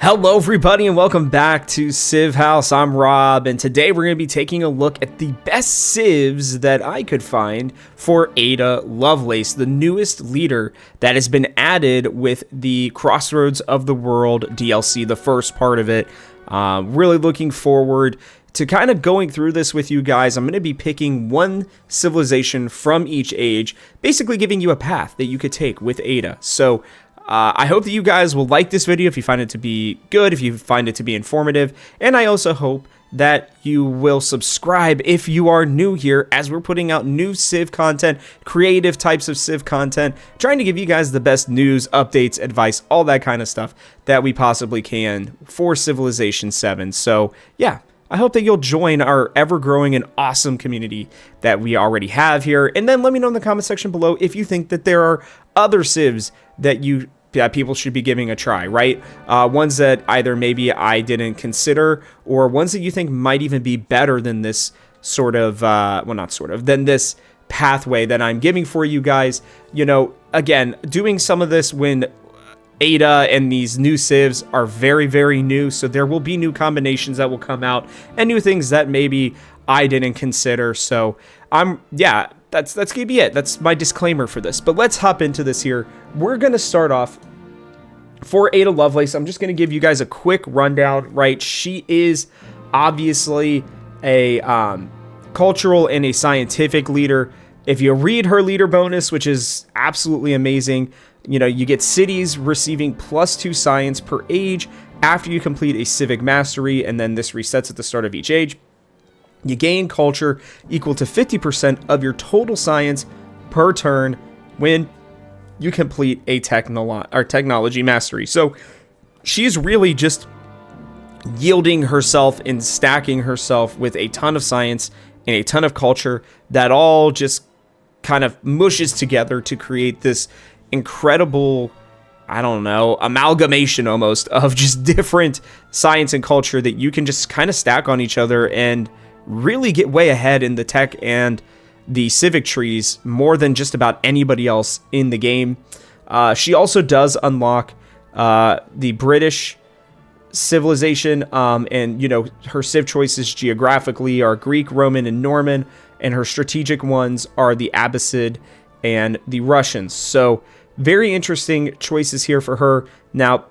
Hello everybody and welcome back to Civ House. I'm Rob and today we're going to be taking a look at the best civs that I could find for Ada Lovelace, the newest leader that has been added with the Crossroads of the World DLC, the first part of it. Really looking forward to kind of going through this with you guys. I'm going to be picking one civilization from each age, basically giving you a path that you could take with Ada. So I hope that you guys will like this video if you find it to be good, if you find it to be informative, and I also hope that you will subscribe if you are new here, as we're putting out new Civ content, creative types of Civ content, trying to give you guys the best news, updates, advice, all that kind of stuff that we possibly can for Civilization 7. So yeah, I hope that you'll join our ever-growing and awesome community that we already have here, and then let me know in the comment section below if you think that there are other civs that people should be giving a try, right? Ones that either maybe I didn't consider, or ones that you think might even be better than this sort of, than this pathway that I'm giving for you guys. You know, again, doing some of this when Ada and these new civs are very, very new, so there will be new combinations that will come out, and new things that maybe I didn't consider, so that's gonna be it. That's my disclaimer for this. But let's hop into this here. We're gonna start off for Ada Lovelace. I'm just gonna give you guys a quick rundown, right? She is obviously a cultural and a scientific leader. If you read her leader bonus, which is absolutely amazing, you know, you get cities receiving +2 science per age after you complete a civic mastery, and then this resets at the start of each age. You gain culture equal to 50% of your total science per turn when you complete a technology mastery. So she's really just yielding herself and stacking herself with a ton of science and a ton of culture that all just kind of mushes together to create this incredible, I don't know, amalgamation almost of just different science and culture that you can just kind of stack on each other and really get way ahead in the tech and the civic trees more than just about anybody else in the game. She also does unlock the British civilization, and you know, her civ choices geographically are Greek, Roman, and Norman, and her strategic ones are the Abbasid and the Russians. So very interesting choices here for her. Now,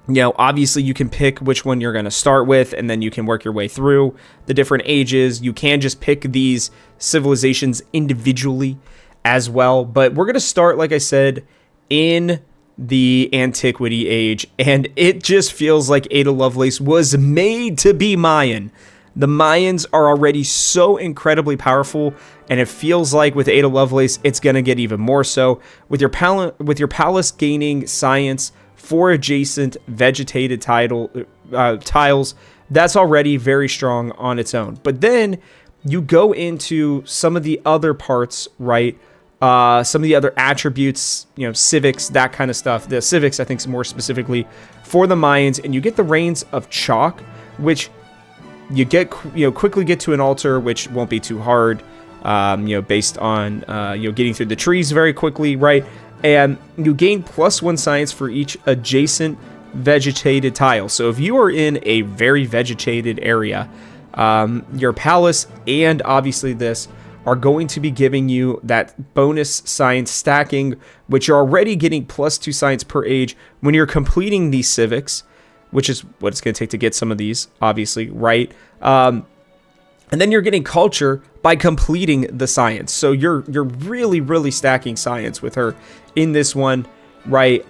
you know, obviously you can pick which one you're going to start with, and then you can work your way through the different ages. You can just pick these civilizations individually as well. But we're going to start, like I said, in the Antiquity Age, and it just feels like Ada Lovelace was made to be Mayan. The Mayans are already so incredibly powerful, and it feels like with Ada Lovelace, it's going to get even more so. With your palace gaining science 4 adjacent vegetated tiles, that's already very strong on its own. But then you go into some of the other parts, right? Some of the other attributes, you know, civics, that kind of stuff. The civics, I think, is more specifically for the Mayans, and you get the Reigns of Chalk, which you get, you know, quickly get to an altar, which won't be too hard, you know, based on you know, getting through the trees very quickly, right? And you gain +1 science for each adjacent vegetated tile. So if you are in a very vegetated area, your palace and obviously this are going to be giving you that bonus science stacking, which you're already getting +2 science per age when you're completing these civics, which is what it's going to take to get some of these, obviously, right? And then you're getting culture by completing the science. So you're really, really stacking science with her in this one, right?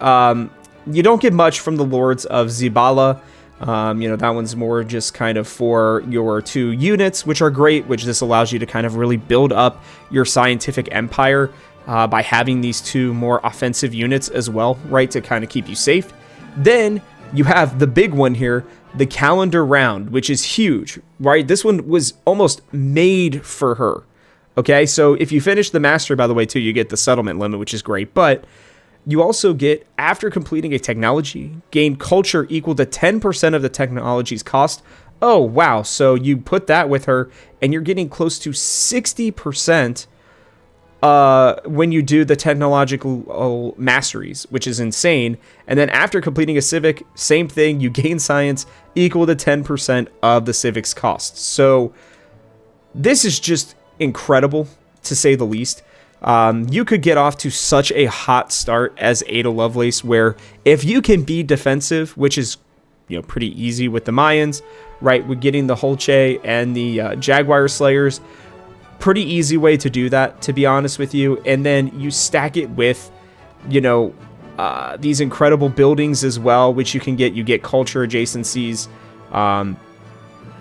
You don't get much from the Lords of Zibala. You know, that one's more just kind of for your 2 units, which are great, which this allows you to kind of really build up your scientific empire by having these 2 more offensive units as well, right? To kind of keep you safe. Then you have the big one here, the calendar round, which is huge, right? This one was almost made for her. Okay, so if you finish the mastery, by the way, too, you get the settlement limit, which is great. But you also get, after completing a technology, gain culture equal to 10% of the technology's cost. Oh, wow. So you put that with her, and you're getting close to 60% when you do the technological masteries, which is insane. And then after completing a civic, same thing, you gain science equal to 10% of the civic's costs. So this is just incredible, to say the least. You could get off to such a hot start as Ada Lovelace, where if you can be defensive, which is pretty easy with the Mayans, right? With getting the Holche and the Jaguar Slayers, pretty easy way to do that, to be honest with you. And then you stack it with, these incredible buildings as well, which you can get. You get culture adjacencies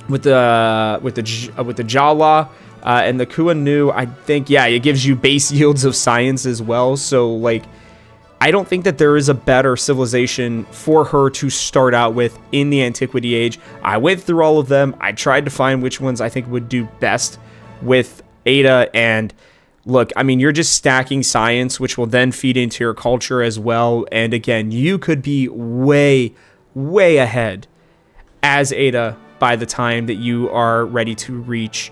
with the Jala and the Kuanu. I think, it gives you base yields of science as well. So, like, I don't think that there is a better civilization for her to start out with in the Antiquity Age. I went through all of them. I tried to find which ones I think would do best with Ada, and look, I mean, you're just stacking science, which will then feed into your culture as well. And again, you could be way, way ahead as Ada by the time that you are ready to reach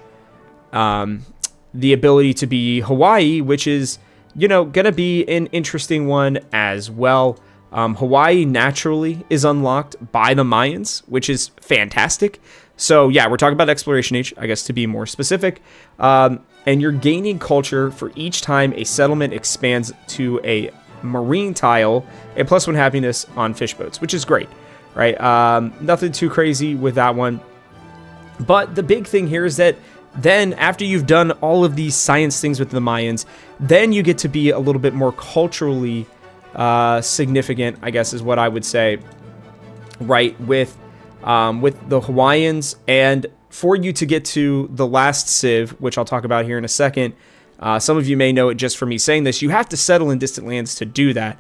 the ability to be Hawaii, which is, gonna be an interesting one as well. Hawaii naturally is unlocked by the Mayans, which is fantastic. So yeah, we're talking about Exploration Age, I guess, to be more specific. And you're gaining culture for each time a settlement expands to a marine tile, a +1 happiness on fish boats, which is great, right? Nothing too crazy with that one. But the big thing here is that then after you've done all of these science things with the Mayans, then you get to be a little bit more culturally significant, I guess is what I would say, right? With the Hawaiians. And for you to get to the last civ, which I'll talk about here in a second, some of you may know it just from me saying this, you have to settle in distant lands to do that.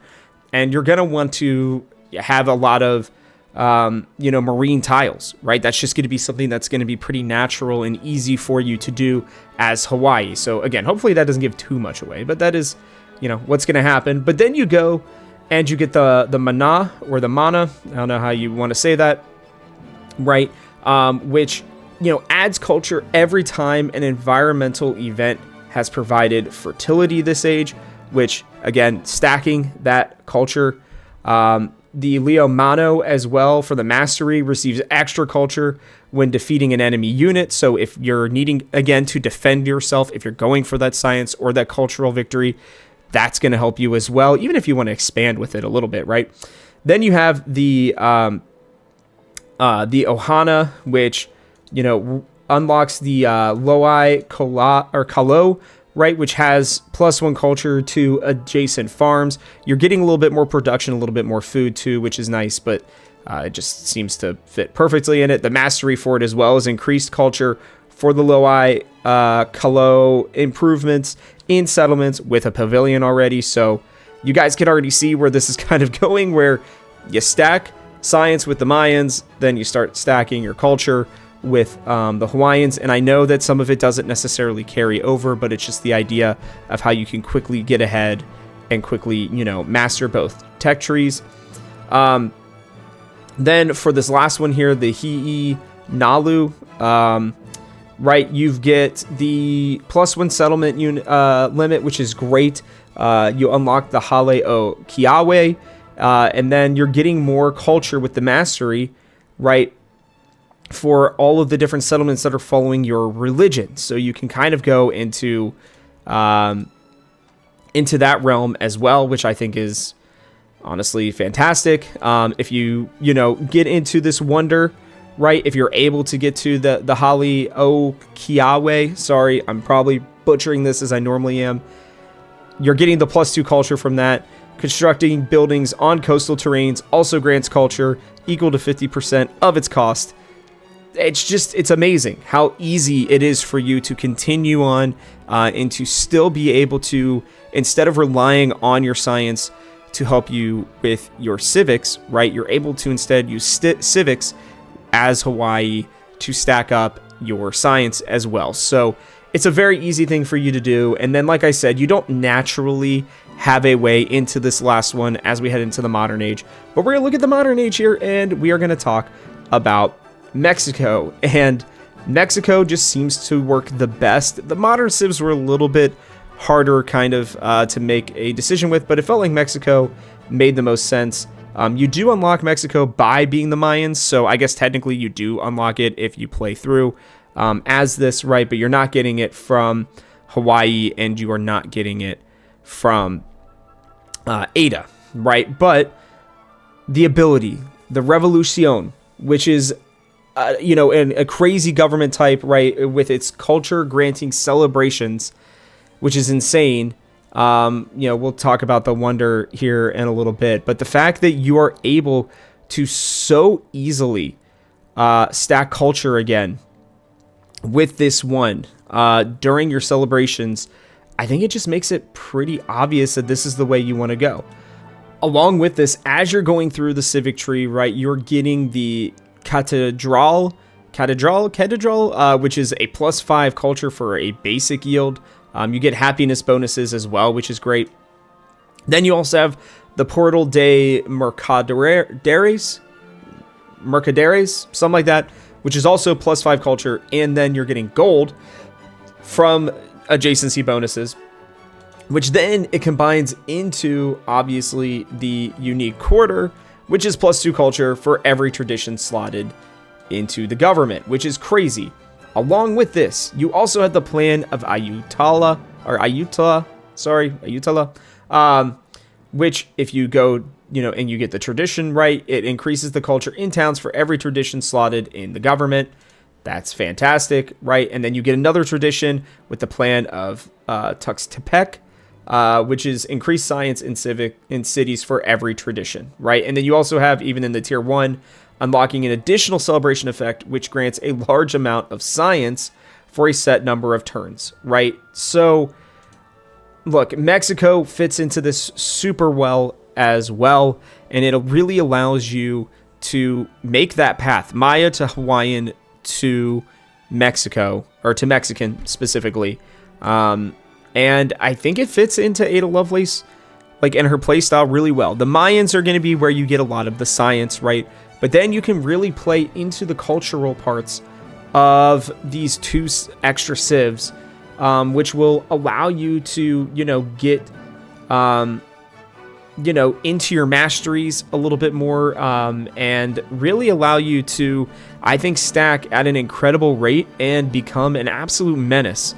And you're going to want to have a lot of, marine tiles, right? That's just going to be something that's going to be pretty natural and easy for you to do as Hawaii. So again, hopefully that doesn't give too much away, but that is, what's going to happen. But then you go and you get the mana, or the mana, I don't know how you want to say that, right? Which, adds culture every time an environmental event has provided fertility this age, which, again, stacking that culture. The Leo Mano as well for the mastery receives extra culture when defeating an enemy unit. So if you're needing, again, to defend yourself, if you're going for that science or that cultural victory, that's going to help you as well, even if you want to expand with it a little bit, right? Then you have the Ohana, which, unlocks the Loai Kalo, right, which has +1 culture to adjacent farms. You're getting a little bit more production, a little bit more food too, which is nice, but it just seems to fit perfectly in it. The mastery for it as well is increased culture for the Loai Kalo, improvements in settlements with a pavilion already. So you guys can already see where this is kind of going, where you stack science with the Mayans, then you start stacking your culture with the Hawaiians. And I know that some of it doesn't necessarily carry over, but it's just the idea of how you can quickly get ahead and quickly, master both tech trees. Then for this last one here, the Hi'i Nalu, right, you get the +1 settlement unit limit, which is great. You unlock the Hale o Kiawe, and then you're getting more culture with the mastery, right, for all of the different settlements that are following your religion. So you can kind of go into that realm as well, which I think is honestly fantastic. If you get into this wonder, right, if you're able to get to the Hale o Kiawe, sorry, I'm probably butchering this as I normally am, you're getting the +2 culture from that. Constructing buildings on coastal terrains also grants culture equal to 50% of its cost. It's amazing how easy it is for you to continue on and to still be able to, instead of relying on your science to help you with your civics, right, you're able to instead use civics as Hawaii to stack up your science as well. So it's a very easy thing for you to do. And then, like I said, you don't naturally have a way into this last one as we head into the modern age. But we're going to look at the modern age here, and we are going to talk about Mexico. And Mexico just seems to work the best. The modern civs were a little bit harder kind of to make a decision with, but it felt like Mexico made the most sense. You do unlock Mexico by being the Mayans, so I guess technically you do unlock it if you play through as this, right? But you're not getting it from Hawaii, and you are not getting it from Ada, right? But the ability, the Revolucion, which is a crazy government type, right, with its culture granting celebrations, which is insane. We'll talk about the wonder here in a little bit, but the fact that you are able to so easily stack culture again with this one during your celebrations, I think it just makes it pretty obvious that this is the way you want to go. Along with this, as you're going through the civic tree, right, you're getting the Cathedral, which is a +5 culture for a basic yield. You get happiness bonuses as well, which is great. Then you also have the Portal de Mercaderes, something like that, which is also +5 culture. And then you're getting gold from adjacency bonuses, which then it combines into, obviously, the unique quarter, which is +2 culture for every tradition slotted into the government, which is crazy. Along with this, you also have the plan of Ayutala, which if you go, and you get the tradition right, it increases the culture in towns for every tradition slotted in the government. That's fantastic, right? And then you get another tradition with the plan of Tuxtepec, which is increased science in cities for every tradition, right? And then you also have, even in the tier 1, unlocking an additional celebration effect, which grants a large amount of science for a set number of turns, right? So, look, Mexico fits into this super well as well, and it really allows you to make that path, Maya to Hawaiian to Mexico, or to Mexican specifically. And I think it fits into Ada Lovelace, and her playstyle really well. The Mayans are going to be where you get a lot of the science, right? But then you can really play into the cultural parts of these 2 extra civs, which will allow you to, get, into your masteries a little bit more, and really allow you to, I think, stack at an incredible rate and become an absolute menace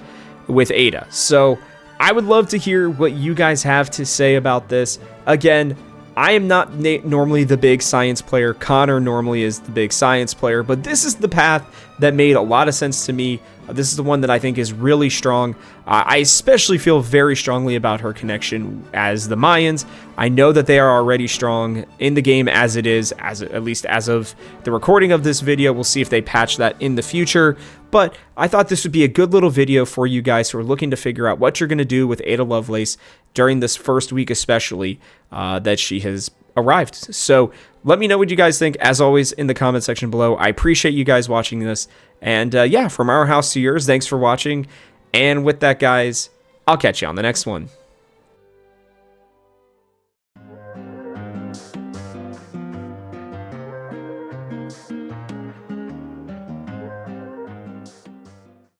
with Ada. So I would love to hear what you guys have to say about this. Again, I am not normally the big science player. Connor normally is the big science player, but this is the path that made a lot of sense to me. This is the one that I think is really strong. I especially feel very strongly about her connection as the Mayans. I know that they are already strong in the game as it is, at least as of the recording of this video. We'll see if they patch that in the future. But I thought this would be a good little video for you guys who are looking to figure out what you're going to do with Ada Lovelace during this first week, especially that she has arrived. So let me know what you guys think, as always, in the comment section below. I appreciate you guys watching this. And yeah, from our house to yours, thanks for watching. And with that, guys, I'll catch you on the next one.